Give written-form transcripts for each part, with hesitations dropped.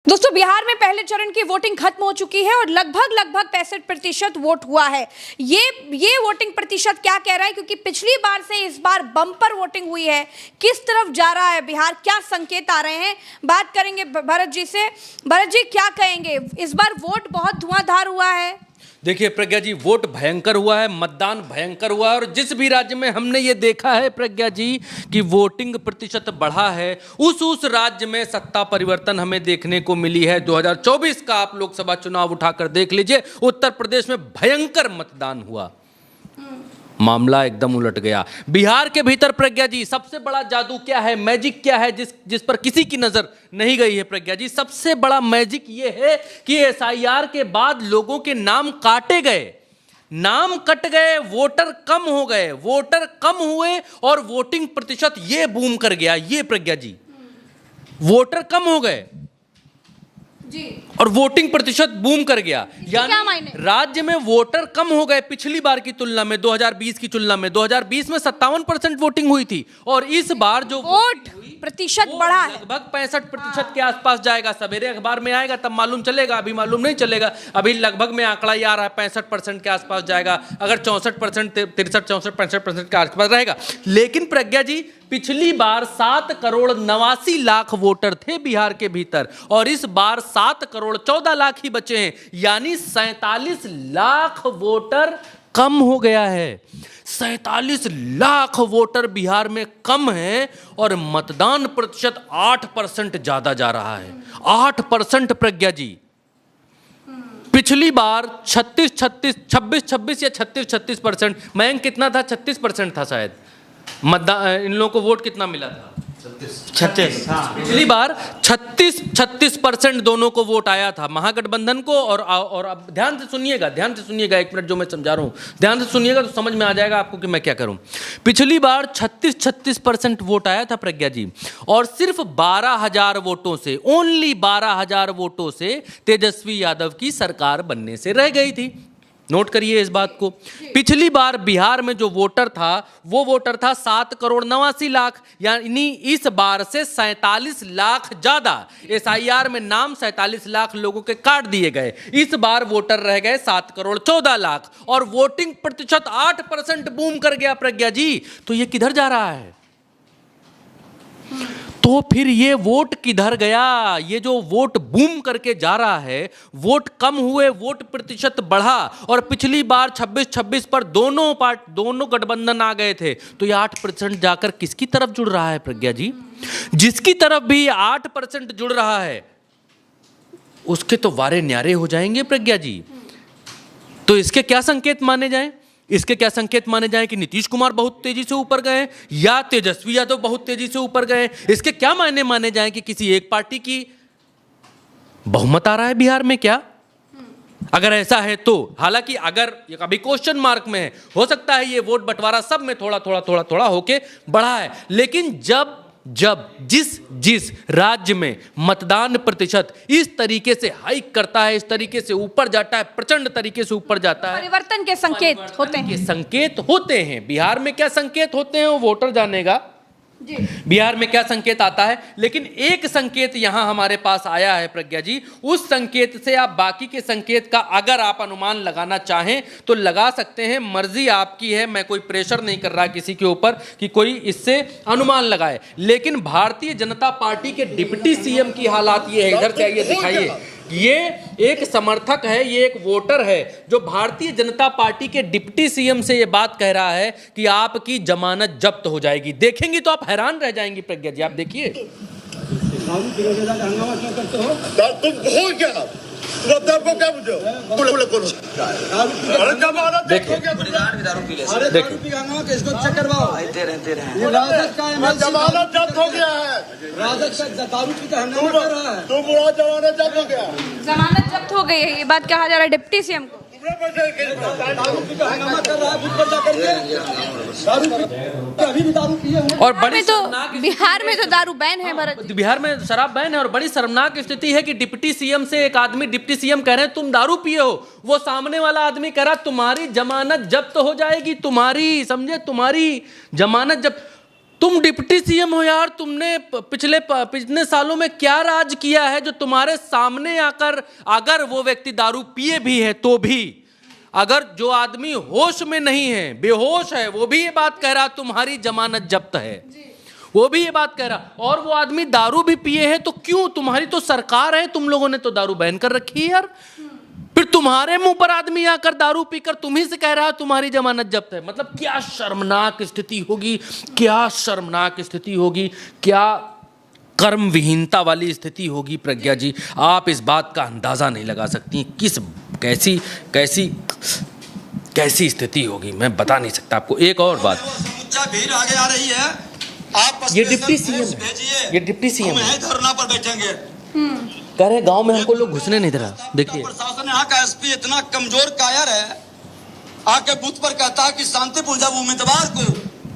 दोस्तों, बिहार में पहले चरण की वोटिंग खत्म हो चुकी है और लगभग 65% वोट हुआ है। ये वोटिंग प्रतिशत क्या कह रहा है, क्योंकि पिछली बार से इस बार बम्पर वोटिंग हुई है। किस तरफ जा रहा है बिहार, क्या संकेत आ रहे हैं, बात करेंगे भरत जी से। भरत जी, क्या कहेंगे, इस बार वोट बहुत धुआंधार हुआ है? देखिए प्रज्ञा जी, वोट भयंकर हुआ है, मतदान भयंकर हुआ है और जिस भी राज्य में हमने ये देखा है प्रज्ञा जी कि वोटिंग प्रतिशत बढ़ा है, उस राज्य में सत्ता परिवर्तन हमें देखने को मिली है। 2024 का आप लोकसभा चुनाव उठाकर देख लीजिए, उत्तर प्रदेश में भयंकर मतदान हुआ, मामला एकदम उलट गया। बिहार के भीतर प्रज्ञा जी सबसे बड़ा जादू क्या है, मैजिक क्या है, जिस पर किसी की नजर नहीं गई है प्रज्ञा जी। सबसे बड़ा मैजिक ये है कि एसआईआर के बाद लोगों के नाम काटे गए, नाम कट गए, वोटर कम हो गए, वोटर कम हुए और वोटिंग प्रतिशत ये बूम कर गया। ये प्रज्ञा जी, वोटर कम हो गए जी और वोटिंग प्रतिशत बूम कर गया। यानी राज्य में वोटर कम हो गए पिछली बार की तुलना में, 2020 की तुलना में। 2020 में 57% वोटिंग हुई थी और इस बार जो वोट प्रतिशत बढ़ा है, लगभग 65% के आसपास जाएगा। सवेरे अखबार में आएगा तब मालूम चलेगा, अभी मालूम नहीं चलेगा। अभी लगभग में आंकड़ा ही आ रहा है 65% के आसपास जाएगा। अगर 64%, 63-64-65% के आसपास रहेगा। लेकिन प्रज्ञा जी, पिछली बार 7,89,00,000 वोटर थे बिहार के भीतर और इस बार 7,14,00,000 ही बचे हैं, यानी 47 लाख वोटर कम हो गया है। 47 लाख वोटर बिहार में कम है और मतदान प्रतिशत 8% ज्यादा जा रहा है। 8% प्रज्ञा जी। पिछली बार 26 या 36%, मयंक कितना था? 36% था शायद मतदान। इन लोगों को वोट कितना मिला था? 36। पिछली बार 36% दोनों को वोट आया था, महागठबंधन को। और अब ध्यान से सुनिएगा, एक मिनट, जो मैं समझा रहा हूं ध्यान से सुनिएगा तो समझ में आ जाएगा आपको कि मैं क्या करूं। पिछली बार 36% वोट आया था प्रज्ञा जी और सिर्फ 12,000 वोटों से, ओनली 12,000 वोटों से तेजस्वी यादव की सरकार बनने से रह गई थी। नोट करिए इस बात को। पिछली बार बिहार में जो वोटर था वो वोटर था 7,89,00,000, यानी इस बार से 47 लाख ज्यादा। एसआईआर में नाम 47 लाख लोगों के काट दिए गए। इस बार वोटर रह गए 7,14,00,000 और वोटिंग प्रतिशत 8% बूम कर गया प्रज्ञा जी। तो ये किधर जा रहा है? तो फिर ये वोट किधर गया? ये जो वोट बूम करके जा रहा है, वोट कम हुए, वोट प्रतिशत बढ़ा और पिछली बार 26 पर दोनों गठबंधन आ गए थे, तो ये 8% जाकर किसकी तरफ जुड़ रहा है प्रज्ञा जी? जिसकी तरफ भी 8% जुड़ रहा है उसके तो वारे न्यारे हो जाएंगे प्रज्ञा जी। तो इसके क्या संकेत माने जाएं? इसके क्या संकेत माने जाएं कि नीतीश कुमार बहुत तेजी से ऊपर गए या तेजस्वी यादव बहुत तेजी से ऊपर गए? इसके क्या माने जाएं कि किसी एक पार्टी की बहुमत आ रहा है बिहार में क्या? अगर ऐसा है तो, हालांकि अगर अभी क्वेश्चन मार्क में है, हो सकता है ये वोट बंटवारा सब में थोड़ा होके बढ़ा है, लेकिन जब जिस राज्य में मतदान प्रतिशत इस तरीके से हाइक करता है, इस तरीके से ऊपर जाता है, प्रचंड तरीके से ऊपर जाता है, परिवर्तन के संकेत होते हैं। बिहार में क्या संकेत होते हैं वो वोटर जानेगा जी। बिहार में क्या संकेत आता है, लेकिन एक संकेत यहां हमारे पास आया है प्रज्ञा जी। उस संकेत से आप बाकी के संकेत का अगर आप अनुमान लगाना चाहें तो लगा सकते हैं, मर्जी आपकी है। मैं कोई प्रेशर नहीं कर रहा किसी के ऊपर कि कोई इससे अनुमान लगाए, लेकिन भारतीय जनता पार्टी के डिप्टी सीएम की हालात ये है। इधर से आइए, दिखाइए। ये एक समर्थक है, ये एक वोटर है जो भारतीय जनता पार्टी के डिप्टी सीएम से ये बात कह रहा है कि आपकी जमानत जब्त हो जाएगी। देखेंगी तो आप हैरान रह जाएंगी प्रज्ञा जी, आप देखिए। जमानत जब्त हो गया है, जमानत जब्त हो गई है, ये बात कहा जा रहा है डिप्टी सीएम को। और बड़ी बिहार में तो दारू बैन है भरत। बिहार में शराब बैन है और बड़ी शर्मनाक स्थिति है कि डिप्टी सीएम से एक आदमी, डिप्टी सीएम कह रहे हैं तुम दारू पिए हो, वो सामने वाला आदमी कह रहा तुम्हारी जमानत जब्त हो जाएगी, तुम्हारी, समझे, तुम्हारी जमानत जब्त। तुम डिप्टी सीएम हो यार, तुमने पिछले सालों में क्या राज किया है जो तुम्हारे सामने आकर, अगर वो व्यक्ति दारू पिए भी है तो भी, अगर जो आदमी होश में नहीं है, बेहोश है, वो भी ये बात कह रहा तुम्हारी जमानत जब्त है, वो भी ये बात कह रहा, और वो आदमी दारू भी पिए है, तो क्यों? तुम्हारी तो सरकार है, तुम लोगों ने तो दारू बैन कर रखी है यार, फिर तुम्हारे मुंह पर आदमी आकर दारू पीकर तुम्ही से कह रहा है तुम्हारी जमानत जब्त है। मतलब क्या शर्मनाक स्थिति होगी, क्या शर्मनाक स्थिति होगी, क्या कर्म विहीनता वाली स्थिति होगी प्रज्ञा जी, आप इस बात का अंदाजा नहीं लगा सकती किस कैसी कैसी कैसी स्थिति होगी, मैं बता नहीं सकता आपको। एक और बात, भीड़ आगे आ रही है, आप ये डिप्टी सीएम है, ये डिप्टी सीएम है, धरना पर बैठेंगे, कह रहे गांव में हमको लोग घुसने नहीं दे रहा। देखिए प्रशासन यहाँ का एसपी इतना कमजोर कायर है, आके बूथ पर कहता है कि शांतिपूर्ण, जब उम्मीदवार को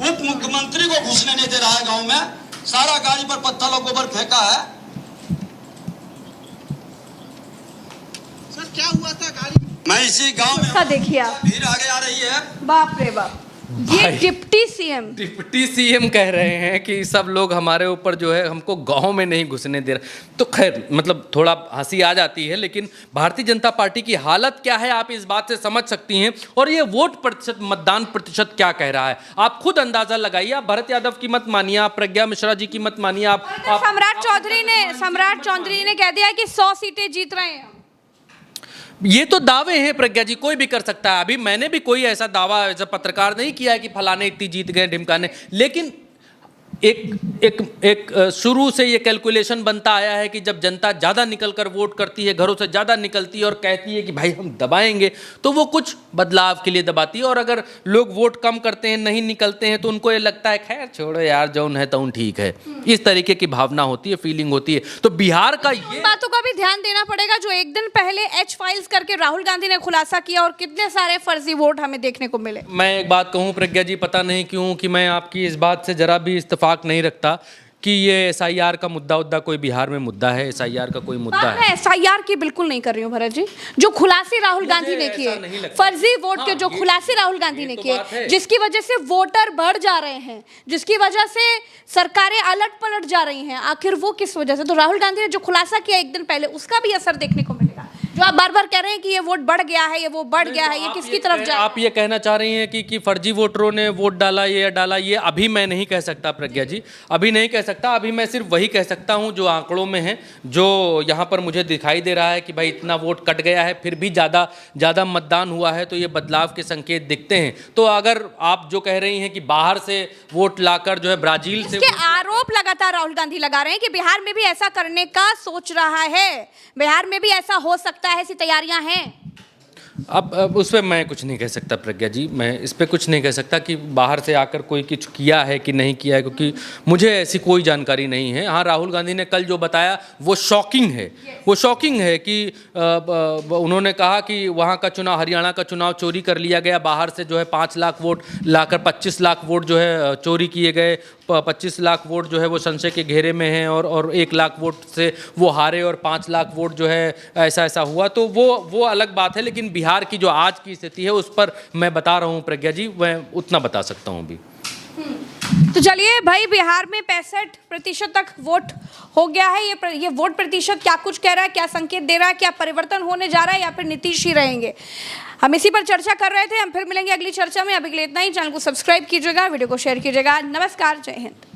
उप मुख्यमंत्री को घुसने नहीं दे रहा है गांव में, सारा गाड़ी पर पत्थर और गोबर फेंका है। सर क्या हुआ था गाड़ी? मैं इसी गांव में, देखिए आप, भीड़ आगे आ रही है, बाप रे बाप, ये डिप्टी सीएम कह रहे हैं कि सब लोग हमारे ऊपर जो है, हमको गांव में नहीं घुसने दे रहे। तो खैर मतलब थोड़ा हंसी आ जाती है, लेकिन भारतीय जनता पार्टी की हालत क्या है आप इस बात से समझ सकती हैं, और ये वोट प्रतिशत, मतदान प्रतिशत क्या कह रहा है आप खुद अंदाजा लगाइए। आप भरत यादव की मत मानिए, आप प्रज्ञा मिश्रा जी की मत मानिए, आप सम्राट चौधरी ने कह दिया कि 100 सीटें जीत रहे हैं। ये तो दावे हैं प्रज्ञा जी, कोई भी कर सकता है। अभी मैंने भी कोई ऐसा दावा एज पत्रकार नहीं किया है कि फलाने इतनी जीत गए, ढिमकाने, लेकिन एक शुरू से ये कैलकुलेशन बनता आया है कि जब जनता ज़्यादा निकलकर वोट करती है, घरों से ज़्यादा निकलती है और कहती है कि भाई हम दबाएंगे, तो वो कुछ बदलाव के लिए दबाती है, और अगर लोग वोट कम करते हैं, नहीं निकलते हैं, तो उनको ये लगता है खैर छोड़ो यार, जौन है तौन ठीक है, इस तरीके की भावना होती है, फीलिंग होती है। तो बिहार का ये बातों का भी ध्यान देना पड़ेगा जो एक दिन पहले एच फाइल्स करके राहुल गांधी ने खुलासा किया, और कितने सारे फर्जी वोट हमें देखने को मिले। मैं एक बात कहूँ प्रज्ञा जी, पता नहीं क्यों कि मैं आपकी इस बात से जरा भी इत्तेफाक नहीं रखता कि ये एसआईआर का मुद्दा कोई बिहार में मुद्दा है, एसआईआर का कोई मुद्दा है। मैं एसआईआर की बिल्कुल नहीं कर रही हूँ भरत जी, जो खुलासे राहुल गांधी ने किए, फर्जी वोट के जो खुलासे राहुल गांधी ने किए, जिसकी वजह से वोटर बढ़ जा रहे हैं, जिसकी वजह से सरकारें अलट पलट जा रही हैं, आखिर वो किस वजह से? तो राहुल गांधी ने जो खुलासा किया एक दिन पहले, उसका भी असर देखने को मिलेगा। जो आप बार बार कह रहे हैं कि ये वोट बढ़ गया है, ये वो बढ़ गया है, ये किसकी तरफ जा रहा है? आप ये कहना चाह रही हैं कि फर्जी वोटरों ने वोट डाला, ये डाला, ये अभी मैं नहीं कह सकता प्रज्ञा जी, अभी नहीं कह सकता। अभी मैं सिर्फ वही कह सकता हूं जो आंकड़ों में है, जो यहाँ पर मुझे दिखाई दे रहा है कि भाई इतना वोट कट गया है, फिर भी ज़्यादा मतदान हुआ है, तो ये बदलाव के संकेत दिखते हैं। तो अगर आप जो कह रही हैं कि बाहर से वोट लाकर जो है ब्राजील से, आरोप लगातार राहुल गांधी लगा रहे हैं कि बिहार में भी ऐसा करने का सोच रहा है, बिहार में भी ऐसा हो सकता है, ऐसी तैयारियां हैं। अब उस पर मैं कुछ नहीं कह सकता प्रज्ञा जी, मैं इस पर कुछ नहीं कह सकता कि बाहर से आकर कोई कुछ किया है कि नहीं किया है, क्योंकि मुझे ऐसी कोई जानकारी नहीं है। हाँ, राहुल गांधी ने कल जो बताया वो शॉकिंग है, वो शॉकिंग है कि उन्होंने कहा कि वहाँ का चुनाव, हरियाणा का चुनाव चोरी कर लिया गया, बाहर से जो है 5 लाख वोट लाकर 25 लाख वोट जो है चोरी किए गए, 25 लाख वोट जो है वो संशय के घेरे में हैं, और 1 लाख वोट से वो हारे, और 5 लाख वोट जो है ऐसा हुआ। तो वो अलग बात है, लेकिन बिहार की जो आज की स्थिति है उस पर मैं बता रहा हूँ प्रज्ञा जी, मैं उतना बता सकता हूँ अभी। तो चलिए भाई, बिहार में 65% तक वोट हो गया है। ये वोट प्रतिशत क्या कुछ कह रहा है, क्या संकेत दे रहा है, क्या परिवर्तन होने जा रहा है, या फिर नीतीश ही रहेंगे? हम इसी पर चर्चा कर रहे थे। हम फिर मिलेंगे अगली चर्चा में। अभी के लिए इतना ही। चैनल को सब्सक्राइब कीजिएगा, वीडियो को शेयर कीजिएगा। नमस्कार, जय हिंद।